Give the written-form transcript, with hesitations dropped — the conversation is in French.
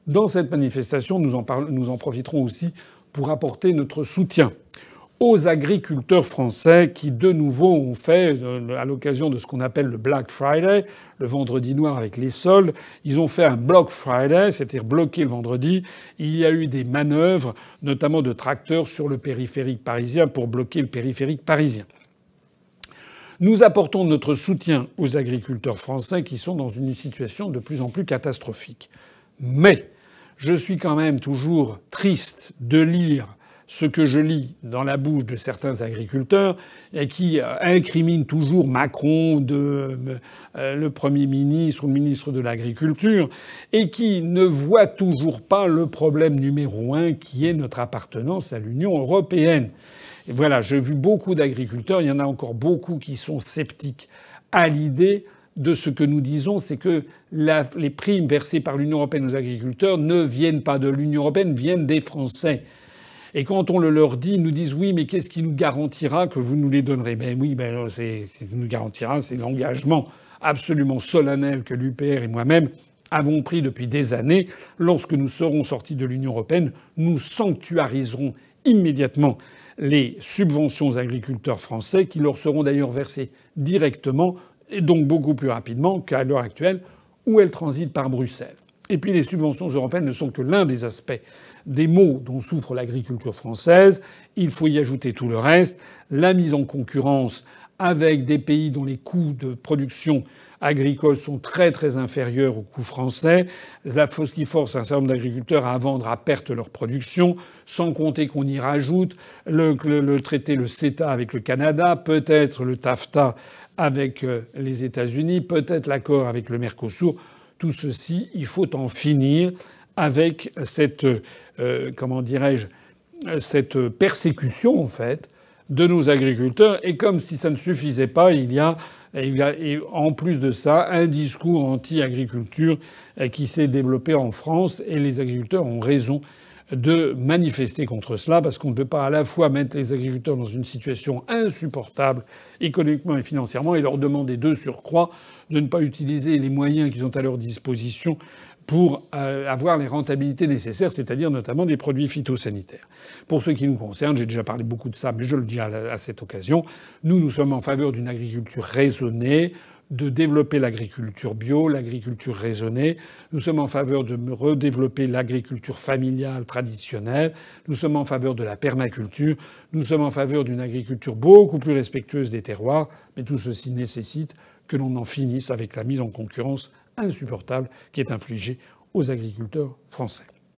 Dans cette manifestation, nous en profiterons aussi pour apporter notre soutien aux agriculteurs français qui, de nouveau, ont fait, à l'occasion de ce qu'on appelle le Black Friday, le vendredi noir avec les soldes, ils ont fait un Block Friday, c'est-à-dire bloqué le vendredi. Il y a eu des manœuvres, notamment de tracteurs sur le périphérique parisien pour bloquer le périphérique parisien. Nous apportons notre soutien aux agriculteurs français qui sont dans une situation de plus en plus catastrophique. Mais je suis quand même toujours triste de lire ce que je lis dans la bouche de certains agriculteurs et qui incriminent toujours Macron, le Premier ministre ou le ministre de l'Agriculture, et qui ne voient toujours pas le problème numéro un qui est notre appartenance à l'Union européenne. Et voilà, j'ai vu beaucoup d'agriculteurs, il y en a encore beaucoup qui sont sceptiques à l'idée de ce que nous disons, c'est que les primes versées par l'Union européenne aux agriculteurs ne viennent pas de l'Union européenne, viennent des Français. Et quand on le leur dit, ils nous disent oui, mais qu'est-ce qui nous garantira que vous nous les donnerez? Ben oui, ce qui nous garantira, c'est l'engagement absolument solennel que l'UPR et moi-même avons pris depuis des années. Lorsque nous serons sortis de l'Union européenne, nous sanctuariserons immédiatement les subventions aux agriculteurs français, qui leur seront d'ailleurs versées directement, et donc beaucoup plus rapidement qu'à l'heure actuelle, où elles transitent par Bruxelles. Et puis les subventions européennes ne sont que l'un des aspects des maux dont souffre l'agriculture française. Il faut y ajouter tout le reste. La mise en concurrence avec des pays dont les coûts de production agricole sont très très inférieurs aux coûts français, ce qui force un certain nombre d'agriculteurs à vendre à perte leur production, sans compter qu'on y rajoute le traité, le CETA avec le Canada, peut-être le TAFTA avec les États-Unis, peut-être l'accord avec le Mercosur. Tout ceci, il faut en finir avec cette cette persécution en fait de nos agriculteurs. Et comme si ça ne suffisait pas, il y a en plus de ça un discours anti-agriculture qui s'est développé en France, et les agriculteurs ont raison de manifester contre cela, parce qu'on ne peut pas à la fois mettre les agriculteurs dans une situation insupportable économiquement et financièrement et leur demander de surcroît de ne pas utiliser les moyens qu'ils ont à leur disposition pour avoir les rentabilités nécessaires, c'est-à-dire notamment des produits phytosanitaires. Pour ce qui nous concerne, j'ai déjà parlé beaucoup de ça, mais je le dis à cette occasion, nous sommes en faveur d'une agriculture raisonnée, de développer l'agriculture bio, l'agriculture raisonnée. Nous sommes en faveur de redévelopper l'agriculture familiale traditionnelle. Nous sommes en faveur de la permaculture. Nous sommes en faveur d'une agriculture beaucoup plus respectueuse des terroirs. Mais tout ceci nécessite que l'on en finisse avec la mise en concurrence insupportable qui est infligée aux agriculteurs français.